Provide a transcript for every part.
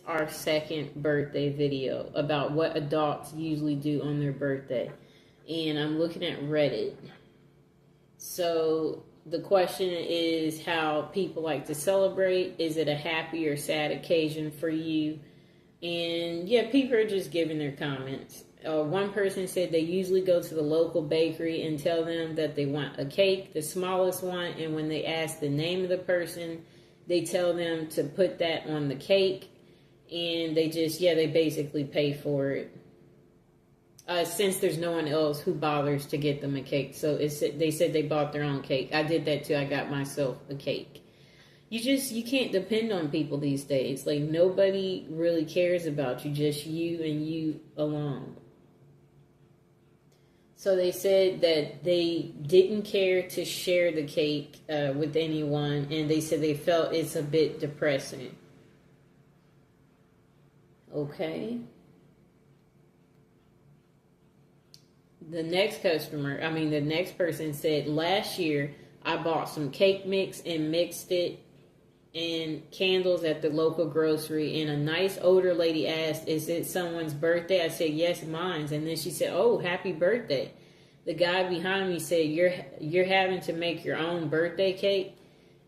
our second birthday video about what adults usually do on their birthday. And I'm looking at Reddit. So the question is how people like to celebrate. Is it a happy or sad occasion for you? And yeah, people are just giving their comments. One person said they usually go to the local bakery and tell them that they want a cake, the smallest one, and when they ask the name of the person, they tell them to put that on the cake, and they basically pay for it. Since there's no one else who bothers to get them a cake. So they said they bought their own cake. I did that too. I got myself a cake. You can't depend on people these days. Like, nobody really cares about you, just you and you alone. So they said that they didn't care to share the cake with anyone, and they said they felt it's a bit depressing. Okay. The next person said, last year I bought some cake mix and mixed it and candles at the local grocery, and a nice older lady asked, is it someone's birthday? I said, yes, mine's. And then she said, oh, happy birthday. The guy behind me said, you're having to make your own birthday cake?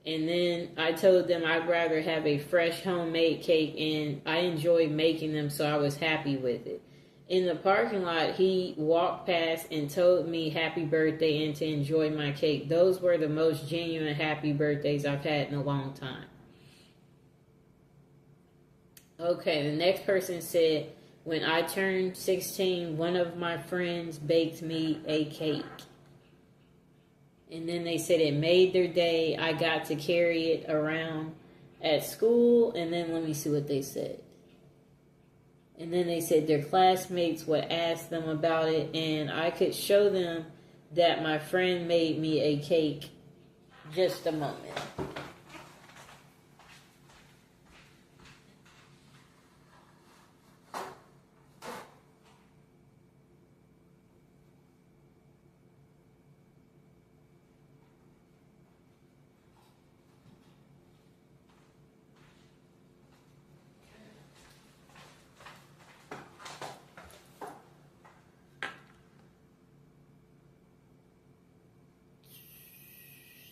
And then I told them I'd rather have a fresh homemade cake, and I enjoy making them, so I was happy with it. In the parking lot, he walked past and told me happy birthday and to enjoy my cake. Those were the most genuine happy birthdays I've had in a long time. Okay, the next person said, when I turned 16, one of my friends baked me a cake. And then they said it made their day. I got to carry it around at school. And then let me see what they said. And then they said their classmates would ask them about it, and I could show them that my friend made me a cake. Just a moment.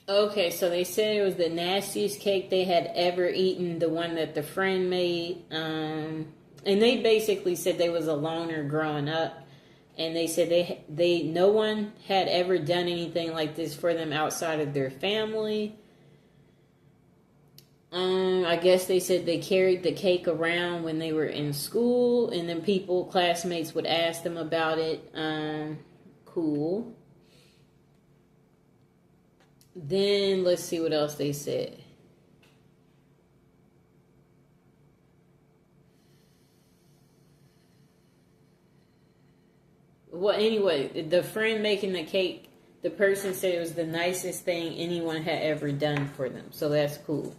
Okay, so they said it was the nastiest cake they had ever eaten, the one that the friend made. And they basically said they was a loner growing up. And they said they no one had ever done anything like this for them outside of their family. I guess they said they carried the cake around when they were in school, and then classmates would ask them about it. Cool. Then let's see what else they said. Well, anyway, the friend making the cake, the person said it was the nicest thing anyone had ever done for them. So that's cool.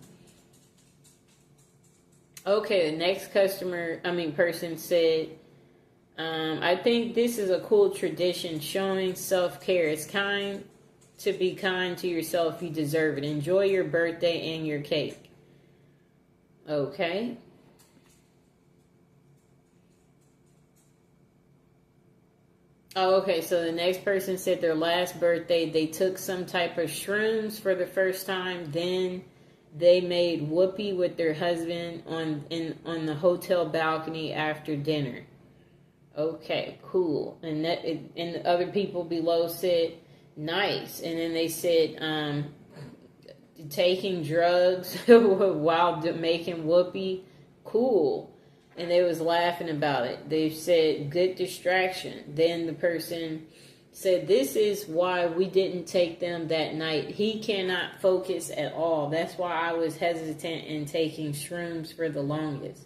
Okay, the next person said, I think this is a cool tradition showing self-care. It's kind to be kind to yourself. You deserve it. Enjoy your birthday and your cake. Okay. Oh, okay, so the next person said their last birthday, they took some type of shrooms for the first time. Then they made whoopee with their husband on the hotel balcony after dinner. Okay, cool. And and the other people below said, nice. And then they said, taking drugs while making whoopee, cool. And they was laughing about it. They said, good distraction. Then the person said, this is why we didn't take them that night. He cannot focus at all. That's why I was hesitant in taking shrooms for the longest.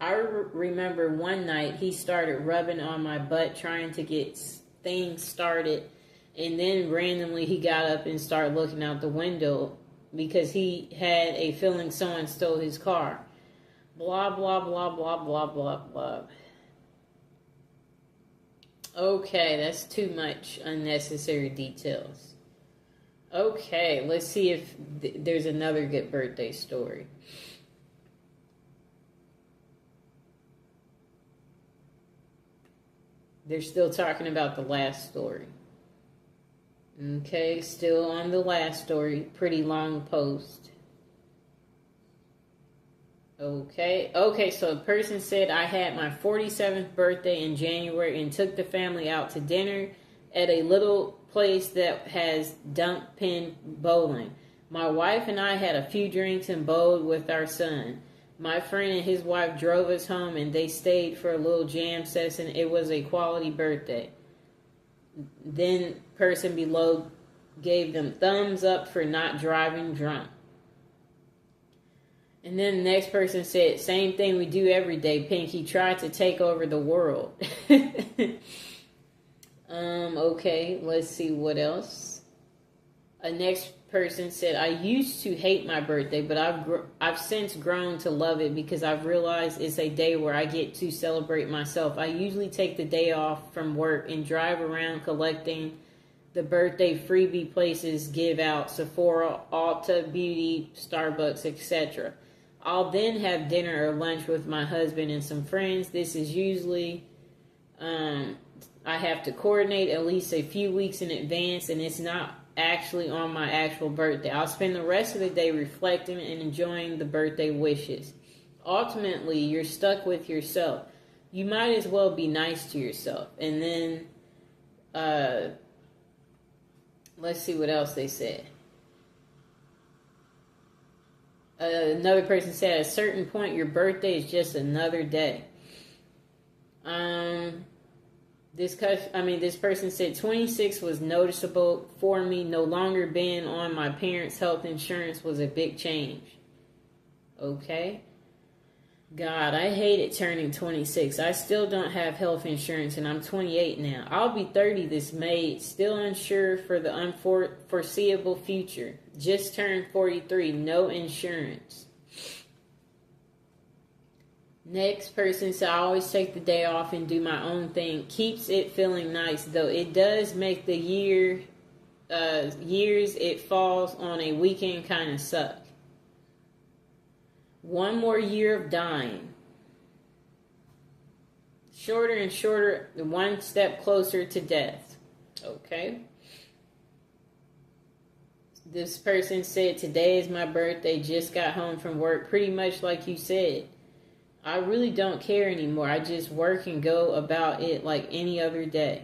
I remember one night he started rubbing on my butt trying to get things started. And then randomly he got up and started looking out the window because he had a feeling someone stole his car. Blah, blah, blah, blah, blah, blah, blah. Okay, that's too much unnecessary details. Okay, let's see if there's another good birthday story. They're still talking about the last story. Okay, still on the last story. Pretty long post. Okay, so a person said, I had my 47th birthday in January and took the family out to dinner at a little place that has dump pin bowling. My wife and I had a few drinks and bowled with our son. My friend and his wife drove us home and they stayed for a little jam session. It was a quality birthday. Then person below gave them thumbs up for not driving drunk. And then the next person said, same thing we do every day, Pinky. Tried to take over the world. Okay, let's see what else. A next person said, I used to hate my birthday, but I've since grown to love it because I've realized it's a day where I get to celebrate myself. I usually take the day off from work and drive around collecting the birthday freebie places give out, Sephora, Ulta Beauty, Starbucks, etc. I'll then have dinner or lunch with my husband and some friends. This is usually, I have to coordinate at least a few weeks in advance, and it's not actually on my actual birthday. I'll spend the rest of the day reflecting and enjoying the birthday wishes. Ultimately, you're stuck with yourself. You might as well be nice to yourself. And then, let's see what else they said. Another person said, at a certain point, your birthday is just another day. This person said, 26 was noticeable for me. No longer being on my parents' health insurance was a big change. Okay. God, I hated turning 26. I still don't have health insurance, and I'm 28 now. I'll be 30 this May, still unsure for the unforeseeable future. Just turned 43, no insurance. Next person said, I always take the day off and do my own thing. Keeps it feeling nice, though it does make the years it falls on a weekend kind of suck. One more year of dying. Shorter and shorter, one step closer to death. Okay. This person said, today is my birthday, just got home from work. Pretty much like you said. I really don't care anymore. I just work and go about it like any other day.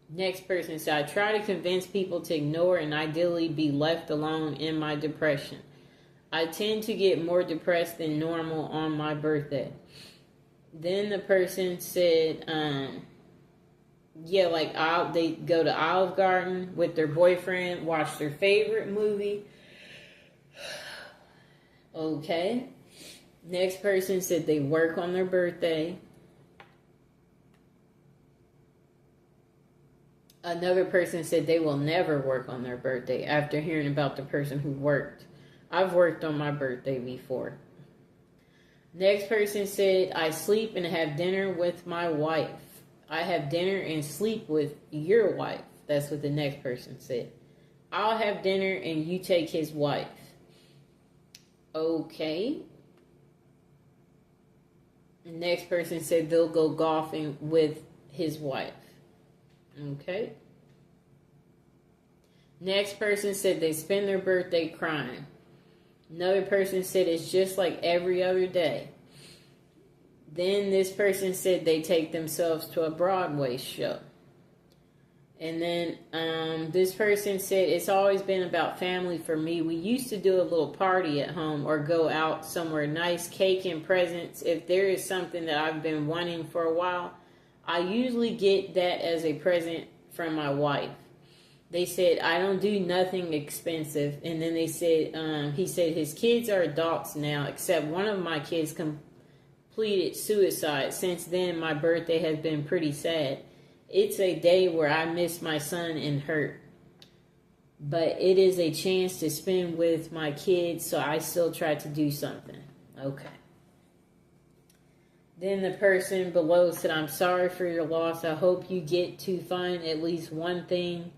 Next person said, I try to convince people to ignore and ideally be left alone in my depression. I tend to get more depressed than normal on my birthday. Then the person said, they go to Olive Garden with their boyfriend, watch their favorite movie. Okay. Next person said they work on their birthday. Another person said they will never work on their birthday after hearing about the person who worked. I've worked on my birthday before. Next person said, I sleep and have dinner with my wife. I have dinner and sleep with your wife. That's what the next person said. I'll have dinner and you take his wife. Okay. Next person said they'll go golfing with his wife. Okay. Next person said they spend their birthday crying. Another person said it's just like every other day. Then this person said they take themselves to a Broadway show. And then this person said it's always been about family for me. We used to do a little party at home or go out somewhere nice, cake and presents. If there is something that I've been wanting for a while, I usually get that as a present from my wife. They said, I don't do nothing expensive. And then they said, he said his kids are adults now, except one of my kids completed suicide. Since then, my birthday has been pretty sad. It's a day where I miss my son and hurt. But it is a chance to spend with my kids, so I still try to do something. Okay. Then the person below said, I'm sorry for your loss. I hope you get to find at least one thing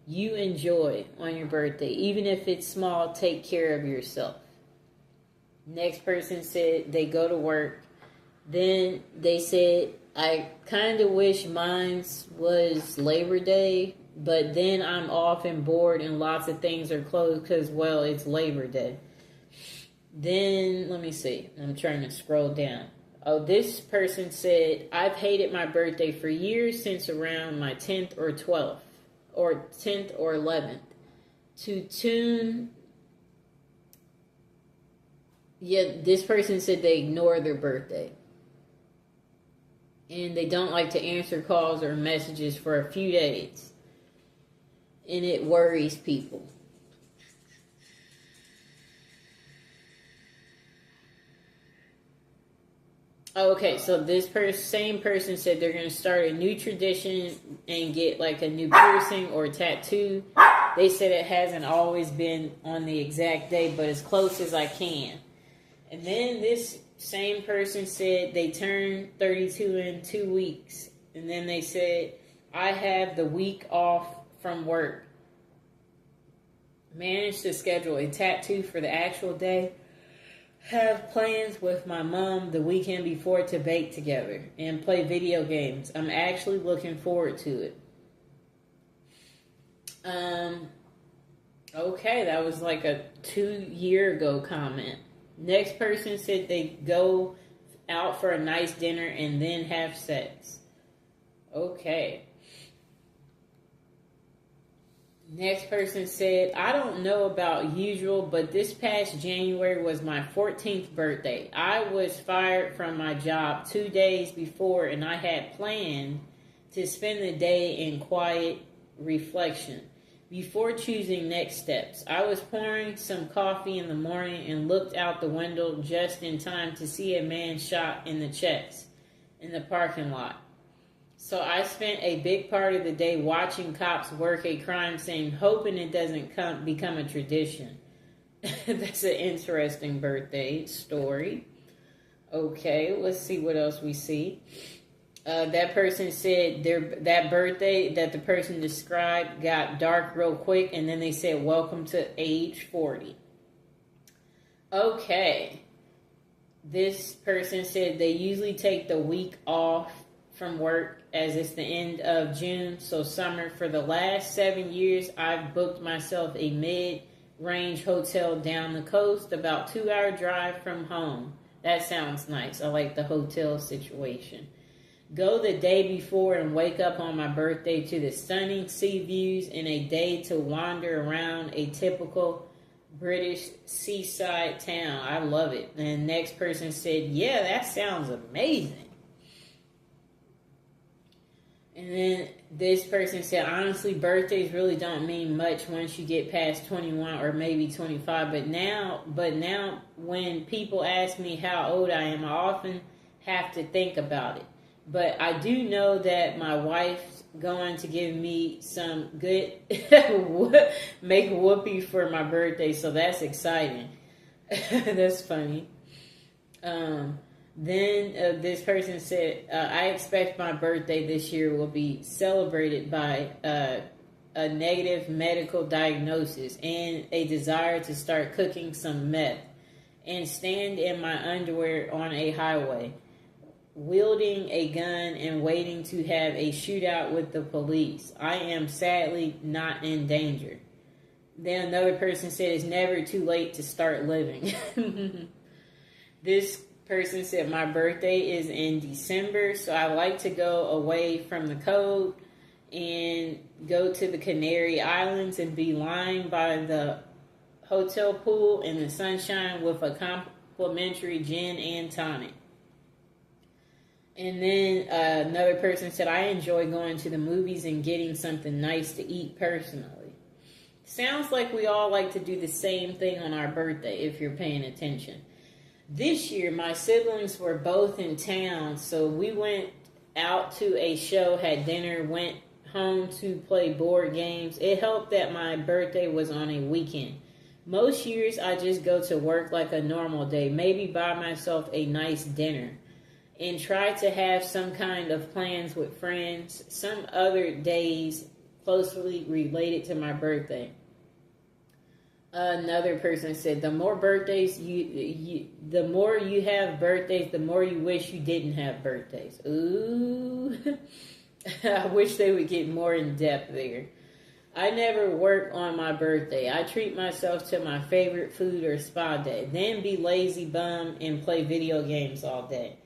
you enjoy on your birthday. Even if it's small, take care of yourself. Next person said they go to work. Then they said, I kind of wish mine's was Labor Day, but then I'm off and bored and lots of things are closed because, well, it's Labor Day. Then, let me see. I'm trying to scroll down. Oh, this person said, I've hated my birthday for years since around my 10th or 12th, or 10th or 11th. To tune, yeah, this person said they ignore their birthday. And they don't like to answer calls or messages for a few days. And it worries people. Okay, so this same person said they're going to start a new tradition and get like a new piercing or tattoo. They said it hasn't always been on the exact day, but as close as I can. And then this same person said they turned 32 in 2 weeks. And then they said, I have the week off from work. Managed to schedule a tattoo for the actual day. Have plans with my mom the weekend before to bake together and play video games. I'm actually looking forward to it. Okay, that was like a 2-year ago comment. Next person said they go out for a nice dinner and then have sex. Okay. Next person said, I don't know about usual, but this past January was my 14th birthday. I was fired from my job 2 days before, and I had planned to spend the day in quiet reflection before choosing next steps. I was pouring some coffee in the morning and looked out the window just in time to see a man shot in the chest in the parking lot. So I spent a big part of the day watching cops work a crime scene, hoping it doesn't become a tradition. That's an interesting birthday story. Okay, let's see what else we see. That person said that birthday that the person described got dark real quick, and then they said, welcome to age 40. Okay. This person said they usually take the week off from work as it's the end of June, so summer. For the last 7 years, I've booked myself a mid-range hotel down the coast, about 2-hour drive from home. That sounds nice. I like the hotel situation. Go the day before and wake up on my birthday to the stunning sea views and a day to wander around a typical British seaside town. I love it. And the next person said, yeah, that sounds amazing. And then this person said, honestly, birthdays really don't mean much once you get past 21 or maybe 25. But now when people ask me how old I am, I often have to think about it. But I do know that my wife's going to give me some good make whoopee for my birthday. So that's exciting. That's funny. Then this person said, I expect my birthday this year will be celebrated by a negative medical diagnosis and a desire to start cooking some meth and stand in my underwear on a highway, wielding a gun and waiting to have a shootout with the police. I am sadly not in danger. Then another person said, it's never too late to start living. This person said, my birthday is in December, so I like to go away from the cold and go to the Canary Islands and be lying by the hotel pool in the sunshine with a complimentary gin and tonic. And then another person said, I enjoy going to the movies and getting something nice to eat personally. Sounds like we all like to do the same thing on our birthday if you're paying attention. This year, my siblings were both in town, so we went out to a show, had dinner, went home to play board games. It helped that my birthday was on a weekend. Most years, I just go to work like a normal day, maybe buy myself a nice dinner, and try to have some kind of plans with friends some other days closely related to my birthday. Another person said, the more birthdays the more you have birthdays, the more you wish you didn't have birthdays. Ooh. I wish they would get more in depth there. I never work on my birthday. I treat myself to my favorite food or spa day, then be lazy bum and play video games all day.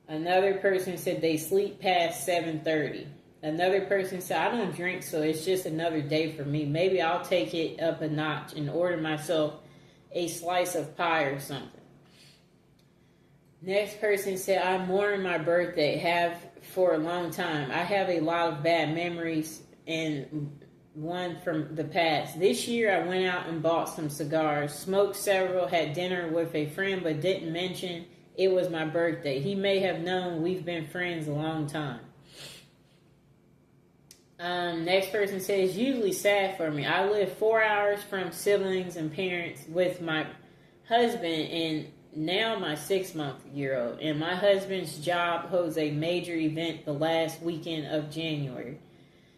Another person said they sleep past 7:30. Another person said, I don't drink, so it's just another day for me. Maybe I'll take it up a notch and order myself a slice of pie or something. Next person said, I mourn my birthday, have for a long time. I have a lot of bad memories and one from the past. This year I went out and bought some cigars, smoked several, had dinner with a friend, but didn't mention it was my birthday. He may have known we've been friends a long time. Next person says, usually sad for me. I live 4 hours from siblings and parents with my husband and now my 6-month-old. And my husband's job holds a major event the last weekend of January.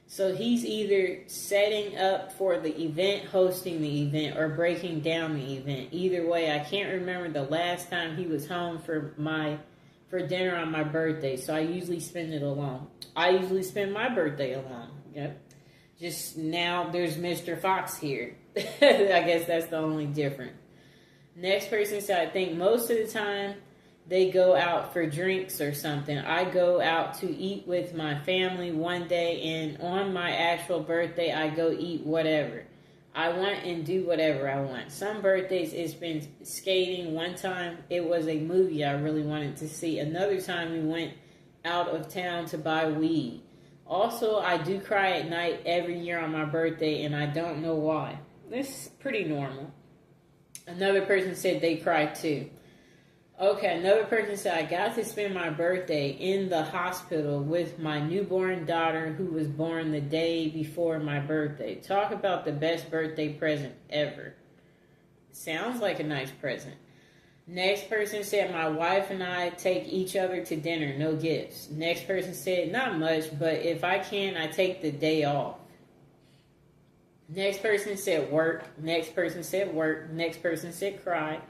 So he's either setting up for the event, hosting the event, or breaking down the event. Either way, I can't remember the last time he was home for dinner on my birthday, so I usually spend it alone. I usually spend my birthday alone. Yep. Just now there's Mr. Fox here. I guess that's the only difference. Next person said, I think most of the time they go out for drinks or something. I go out to eat with my family one day, and on my actual birthday, I go eat whatever I want and do whatever I want. Some birthdays it's been skating. One time it was a movie I really wanted to see. Another time we went out of town to buy weed. Also, I do cry at night every year on my birthday, and I don't know why. This is pretty normal. Another person said they cry too. Okay, another person said, I got to spend my birthday in the hospital with my newborn daughter who was born the day before my birthday. Talk about the best birthday present ever. Sounds like a nice present. Next person said, my wife and I take each other to dinner, no gifts. Next person said, not much, but if I can, I take the day off. Next person said work. Next person said work. Next person said cry.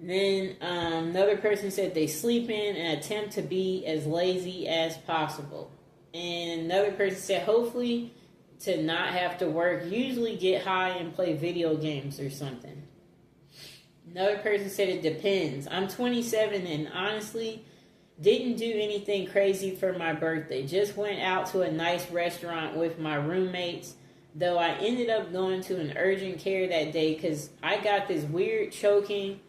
Then another person said they sleep in and attempt to be as lazy as possible. And another person said hopefully to not have to work, usually get high and play video games or something. Another person said it depends. I'm 27 and honestly didn't do anything crazy for my birthday. Just went out to a nice restaurant with my roommates. Though I ended up going to an urgent care that day because I got this weird choking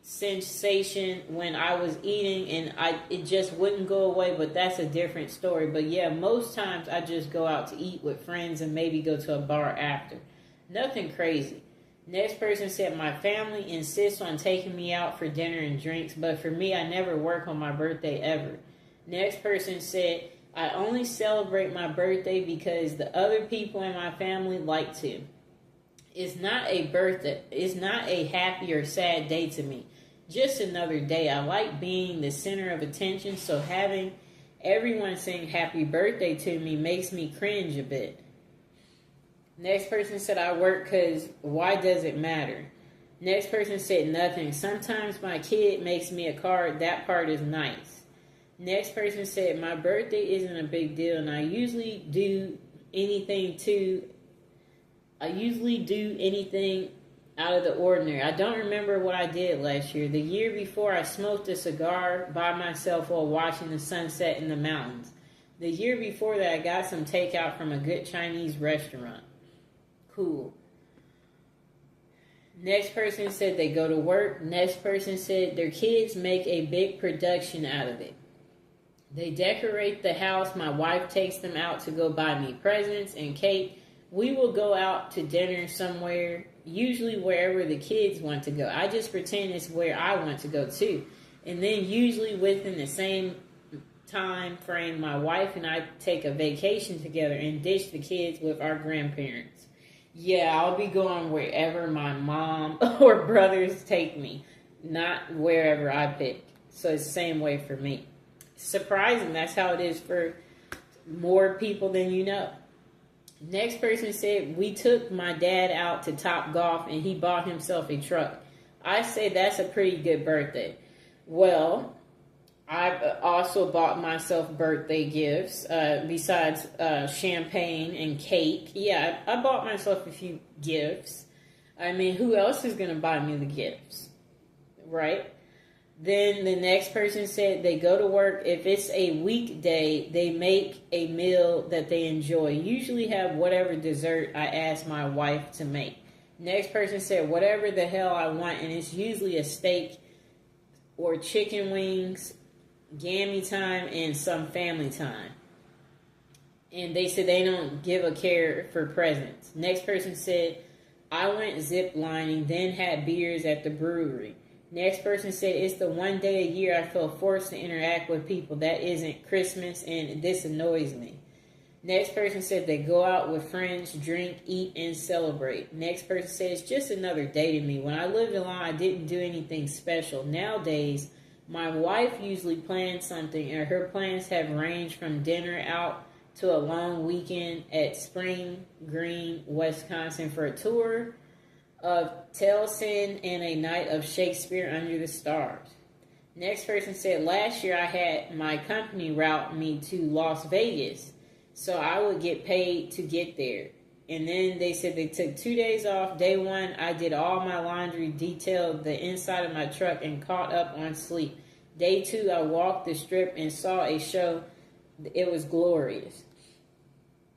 sensation when I was eating and it just wouldn't go away, but that's a different story. But yeah, most times I just go out to eat with friends and maybe go to a bar after. Nothing crazy. Next person said, my family insists on taking me out for dinner and drinks, but for me, I never work on my birthday ever. Next person said, I only celebrate my birthday because the other people in my family like to. It's not a birthday. It's not a happy or sad day to me. Just another day. I like being the center of attention, so having everyone saying happy birthday to me makes me cringe a bit. Next person said, I work because why does it matter? Next person said nothing. Sometimes my kid makes me a card. That part is nice. Next person said, my birthday isn't a big deal, and I usually do anything out of the ordinary. I don't remember what I did last year. The year before, I smoked a cigar by myself while watching the sunset in the mountains. The year before that, I got some takeout from a good Chinese restaurant. Cool. Next person said they go to work. Next person said their kids make a big production out of it. They decorate the house. My wife takes them out to go buy me presents and cake. We will go out to dinner somewhere, usually wherever the kids want to go. I just pretend it's where I want to go too. And then usually within the same time frame, my wife and I take a vacation together and ditch the kids with our grandparents. Yeah, I'll be going wherever my mom or brothers take me, not wherever I pick. So it's the same way for me. Surprising, that's how it is for more people than you know. Next person said, we took my dad out to Top Golf and he bought himself a truck. I say that's a pretty good birthday. Well, I've also bought myself birthday gifts besides champagne and cake. Yeah, I bought myself a few gifts. I mean, who else is going to buy me the gifts? Right? Then the next person said they go to work. If it's a weekday, they make a meal that they enjoy. Usually have whatever dessert I ask my wife to make. Next person said whatever the hell I want, and it's usually a steak or chicken wings, gammy time, and some family time. And they said they don't give a care for presents. Next person said, I went zip lining, then had beers at the brewery. Next person said, it's the one day a year I feel forced to interact with people. That isn't Christmas, and this annoys me. Next person said they go out with friends, drink, eat, and celebrate. Next person said, it's just another day to me. When I lived alone, I didn't do anything special. Nowadays, my wife usually plans something, and her plans have ranged from dinner out to a long weekend at Spring Green, Wisconsin for a tour of Tellson and a night of Shakespeare under the stars. Next person said, last year I had my company route me to Las Vegas, so I would get paid to get there. And then they said they took 2 days off. Day one, I did all my laundry, detailed the inside of my truck, and caught up on sleep. Day two, I walked the strip and saw a show. It was glorious.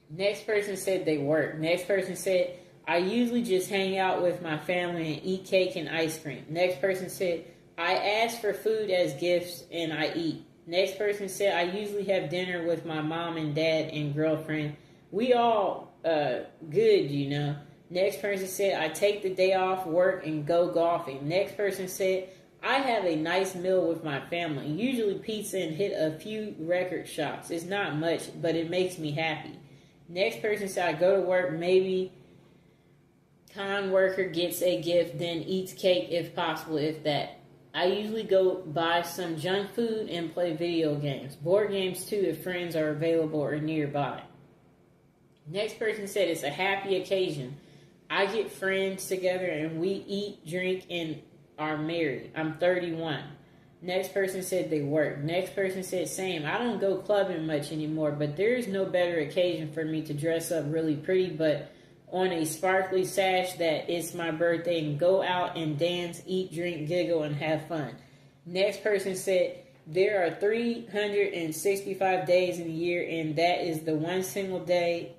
Next person said they work. Next person said, I usually just hang out with my family and eat cake and ice cream. Next person said, I ask for food as gifts and I eat. Next person said, I usually have dinner with my mom and dad and girlfriend. We all good, you know. Next person said, I take the day off work and go golfing. Next person said, I have a nice meal with my family. Usually pizza and hit a few record shops. It's not much, but it makes me happy. Next person said, I go to work, maybe con worker gets a gift, then eats cake if possible, if that. I usually go buy some junk food and play video games. Board games too if friends are available or nearby. Next person said it's a happy occasion. I get friends together and we eat, drink, and are married. I'm 31. Next person said they work. Next person said same. I don't go clubbing much anymore, but there is no better occasion for me to dress up really pretty, but on a sparkly sash that it's my birthday and go out and dance, eat, drink, giggle, and have fun. Next person said there are 365 days in a year, and that is the one single day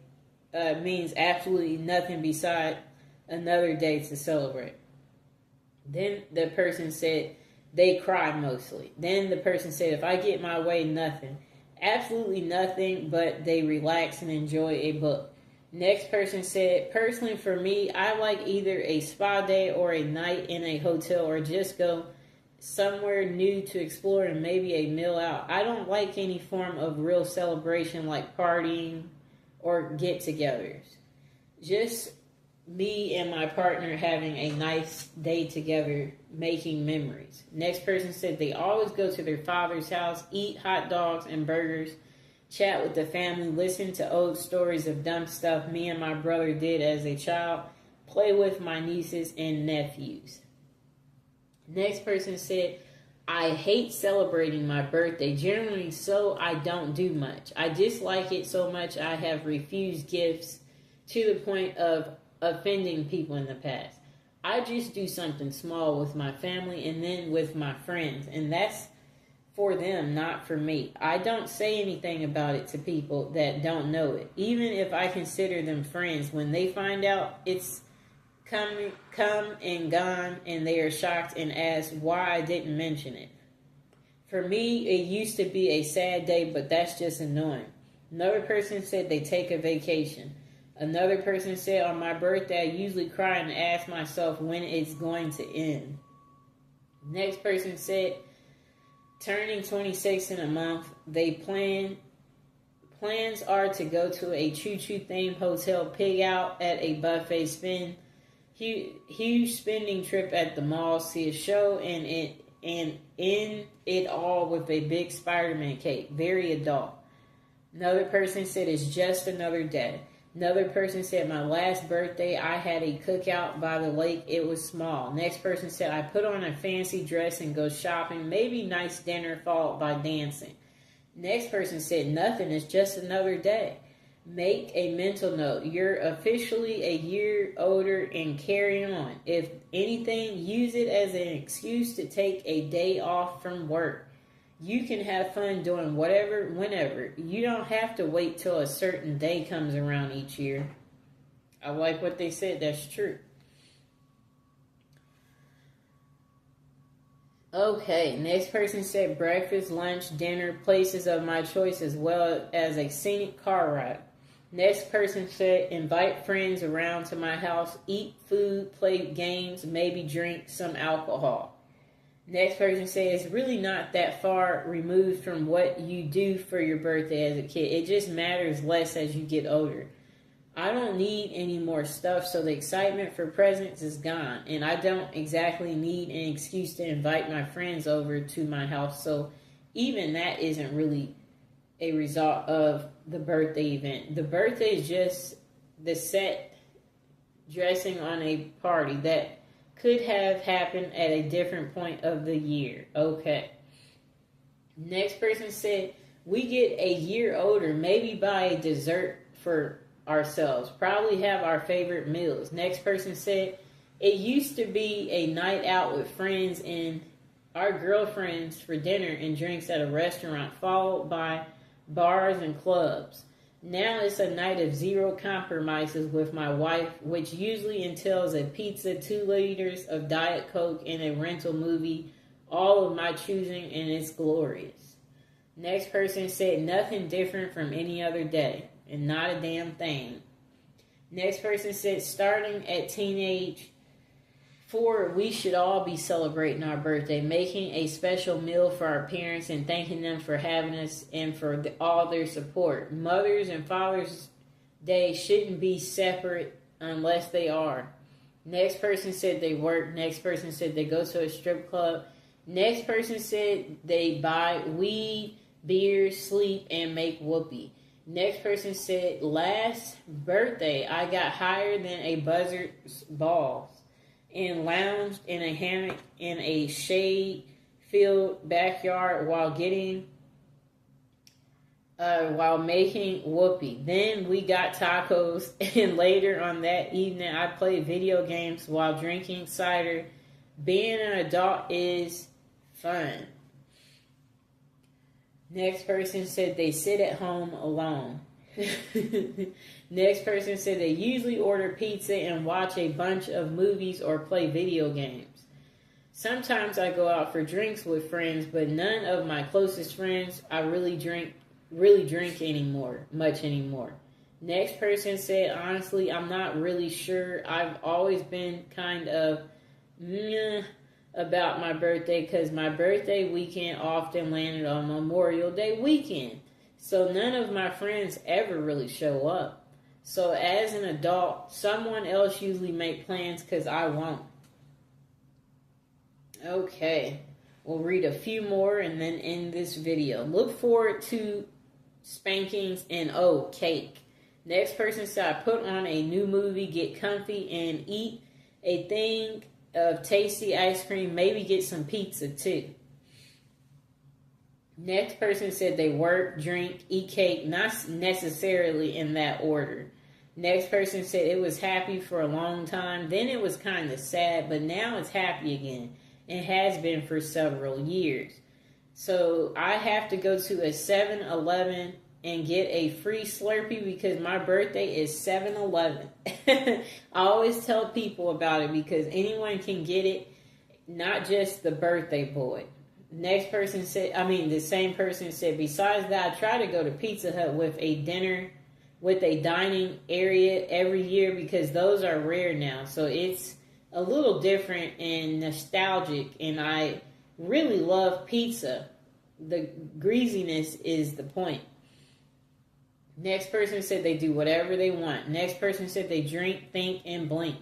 means absolutely nothing beside another day to celebrate. Then the person said they cry mostly. Then the person said, if I get my way, nothing. Absolutely nothing, but they relax and enjoy a book. Next person said, personally for me, I like either a spa day or a night in a hotel or just go somewhere new to explore and maybe a meal out. I don't like any form of real celebration like partying or get-togethers. Just me and my partner having a nice day together, making memories. Next person said they always go to their father's house, eat hot dogs and burgers, chat with the family, listen to old stories of dumb stuff me and my brother did as a child, play with my nieces and nephews. Next person said, I hate celebrating my birthday, generally so I don't do much. I dislike it so much I have refused gifts to the point of offending people in the past. I just do something small with my family and then with my friends, and that's for them, not for me. I don't say anything about it to people that don't know it. Even if I consider them friends, when they find out it's come and gone and they are shocked and ask why I didn't mention it. For me, it used to be a sad day, but that's just annoying. Another person said they take a vacation. Another person said on my birthday, I usually cry and ask myself when it's going to end. Next person said, turning 26 in a month, plans are to go to a choo-choo themed hotel, pig out at a buffet, spend huge spending trip at the mall, see a show, and end it all with a big Spider-Man cake. Very adult. Another person said it's just another day. Another person said, my last birthday, I had a cookout by the lake. It was small. Next person said, I put on a fancy dress and go shopping. Maybe nice dinner followed by dancing. Next person said, nothing. It's just another day. Make a mental note. You're officially a year older and carry on. If anything, use it as an excuse to take a day off from work. You can have fun doing whatever, whenever. You don't have to wait till a certain day comes around each year. I like what they said. That's true. Okay, next person said breakfast, lunch, dinner, places of my choice, as well as a scenic car ride. Next person said invite friends around to my house, eat food, play games, maybe drink some alcohol. Next person says it's really not that far removed from what you do for your birthday as a kid. It just matters less as you get older. I don't need any more stuff, so the excitement for presents is gone. And I don't exactly need an excuse to invite my friends over to my house. So even that isn't really a result of the birthday event. The birthday is just the set dressing on a party that could have happened at a different point of the year. Okay. Next person said, we get a year older, maybe buy a dessert for ourselves. Probably have our favorite meals. Next person said, it used to be a night out with friends and our girlfriends for dinner and drinks at a restaurant, followed by bars and clubs. Now it's a night of zero compromises with my wife, which usually entails a pizza, 2 liters of Diet Coke, and a rental movie, all of my choosing, and it's glorious. Next person said nothing different from any other day, and not a damn thing. Next person said starting at teenage 4, we should all be celebrating our birthday, making a special meal for our parents and thanking them for having us and for all their support. Mother's and Father's Day shouldn't be separate unless they are. Next person said they work. Next person said they go to a strip club. Next person said they buy weed, beer, sleep, and make whoopee. Next person said last birthday I got higher than a buzzard's balls and lounged in a hammock in a shade-filled backyard while making whoopee. Then we got tacos, and later on that evening, I played video games while drinking cider. Being an adult is fun. Next person said they sit at home alone. Next person said they usually order pizza and watch a bunch of movies or play video games. Sometimes I go out for drinks with friends, but none of my closest friends I really drink much anymore. Next person said, honestly, I'm not really sure. I've always been kind of meh about my birthday because my birthday weekend often landed on Memorial Day weekend. So none of my friends ever really show up. So as an adult, someone else usually make plans because I won't. Okay, we'll read a few more and then end this video. Look forward to spankings and cake. Next person said, I put on a new movie, get comfy, and eat a thing of tasty ice cream, maybe get some pizza too. Next person said they work, drink, eat cake, not necessarily in that order. Next person said it was happy for a long time, then it was kind of sad, but now it's happy again. It has been for several years. So I have to go to a 7-Eleven and get a free Slurpee because my birthday is 7-Eleven. I always tell people about it because anyone can get it, not just the birthday boy. Next person said, the same person said, besides that, I try to go to Pizza Hut with a dining area every year because those are rare now. So it's a little different and nostalgic, and I really love pizza. The greasiness is the point. Next person said they do whatever they want. Next person said they drink, think, and blink.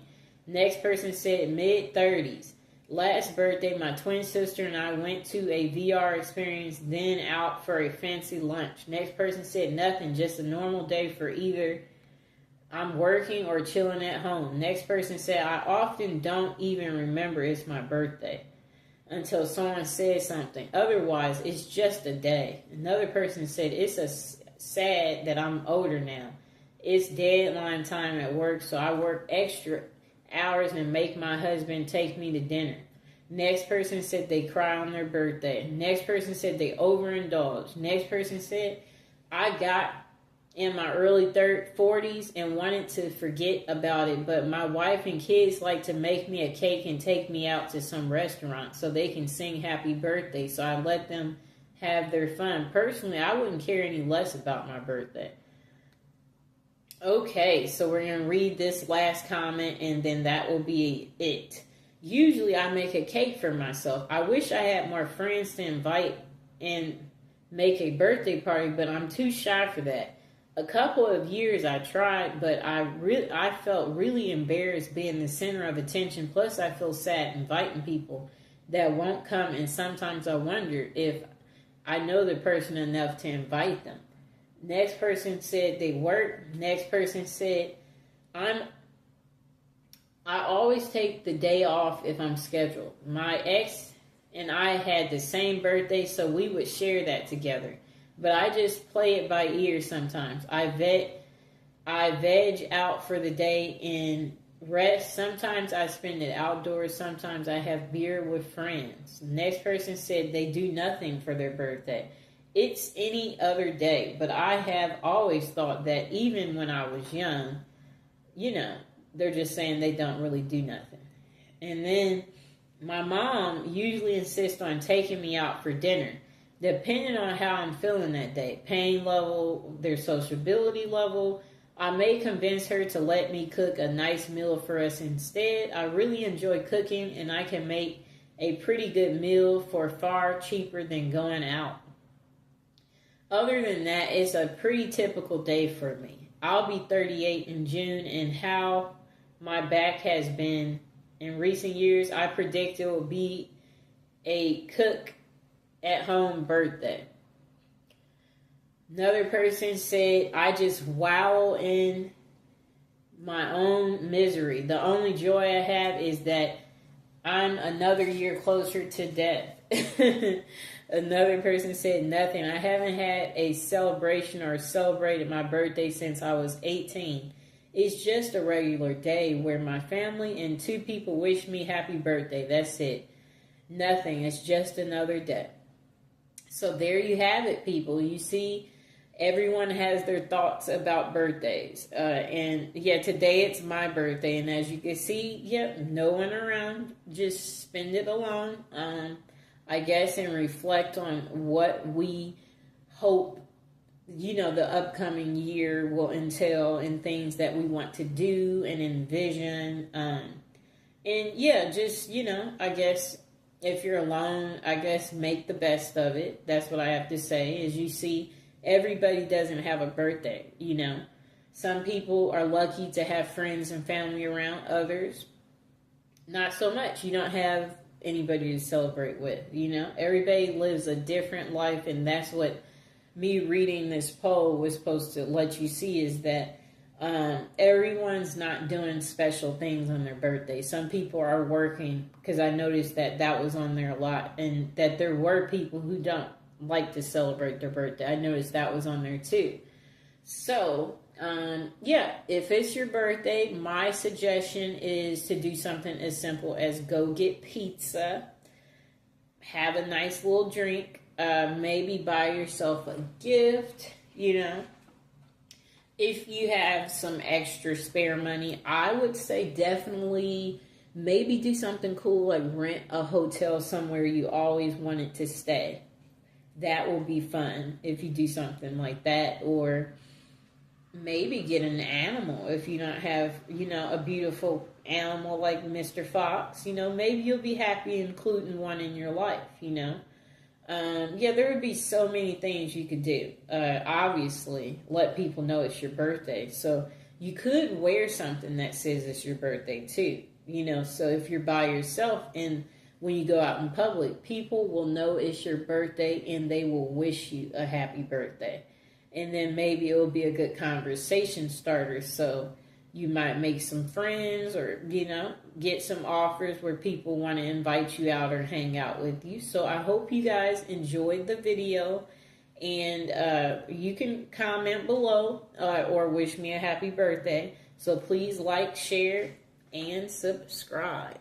Next person said mid-30s. Last birthday, my twin sister and I went to a VR experience, then out for a fancy lunch. Next person said nothing, just a normal day for either I'm working or chilling at home. Next person said, I often don't even remember it's my birthday until someone says something. Otherwise, it's just a day. Another person said, it's sad that I'm older now. It's deadline time at work, so I work extra hours and make my husband take me to dinner. Next person said they cry on their birthday. Next person said they overindulge. Next person said, I got in my early 40s and wanted to forget about it, but my wife and kids like to make me a cake and take me out to some restaurant so they can sing happy birthday, so I let them have their fun. Personally, I wouldn't care any less about my birthday. Okay, so we're going to read this last comment and then that will be it. Usually I make a cake for myself. I wish I had more friends to invite and make a birthday party, but I'm too shy for that. A couple of years I tried, but I felt really embarrassed being the center of attention. Plus I feel sad inviting people that won't come, and sometimes I wonder if I know the person enough to invite them. Next person said they work. Next person said, I always take the day off if I'm scheduled. My ex and I had the same birthday, so we would share that together. But I just play it by ear sometimes. I veg out for the day and rest. Sometimes I spend it outdoors. Sometimes I have beer with friends. Next person said they do nothing for their birthday. It's any other day, but I have always thought that even when I was young, they're just saying they don't really do nothing. And then my mom usually insists on taking me out for dinner, depending on how I'm feeling that day, pain level, their sociability level. I may convince her to let me cook a nice meal for us instead. I really enjoy cooking, and I can make a pretty good meal for far cheaper than going out. Other than that, it's a pretty typical day for me. I'll be 38 in June, and how my back has been in recent years, I predict it will be a cook at home birthday. Another person said, I just wallow in my own misery. The only joy I have is that I'm another year closer to death. Another person said, nothing. I haven't had a celebration or celebrated my birthday since I was 18. It's just a regular day where my family and 2 people wish me happy birthday. That's it. Nothing. It's just another day. So there you have it, people. You see, everyone has their thoughts about birthdays. And yeah, today it's my birthday. And as you can see, no one around. Just spend it alone, I guess, and reflect on what we hope the upcoming year will entail, and things that we want to do and envision. And yeah, just, I guess if you're alone, I guess make the best of it. That's what I have to say. As you see, everybody doesn't have a birthday, Some people are lucky to have friends and family around. Others, not so much. You don't have anybody to celebrate with, Everybody lives a different life, and that's what me reading this poll was supposed to let you see, is that everyone's not doing special things on their birthday. Some people are working, because I noticed that was on there a lot, and that there were people who don't like to celebrate their birthday. I noticed that was on there too. So, if it's your birthday, my suggestion is to do something as simple as go get pizza, have a nice little drink, maybe buy yourself a gift, If you have some extra spare money, I would say definitely maybe do something cool, like rent a hotel somewhere you always wanted to stay. That will be fun if you do something like that. Or maybe get an animal if you don't have, a beautiful animal like Mr. Fox. Maybe you'll be happy including one in your life, there would be so many things you could do. Obviously, let people know it's your birthday. So you could wear something that says it's your birthday too. So if you're by yourself and when you go out in public, people will know it's your birthday and they will wish you a happy birthday. and then maybe it'll be a good conversation starter. So you might make some friends, or get some offers where people want to invite you out or hang out with you. So I hope you guys enjoyed the video, and you can comment below or wish me a happy birthday. So please like, share, and subscribe.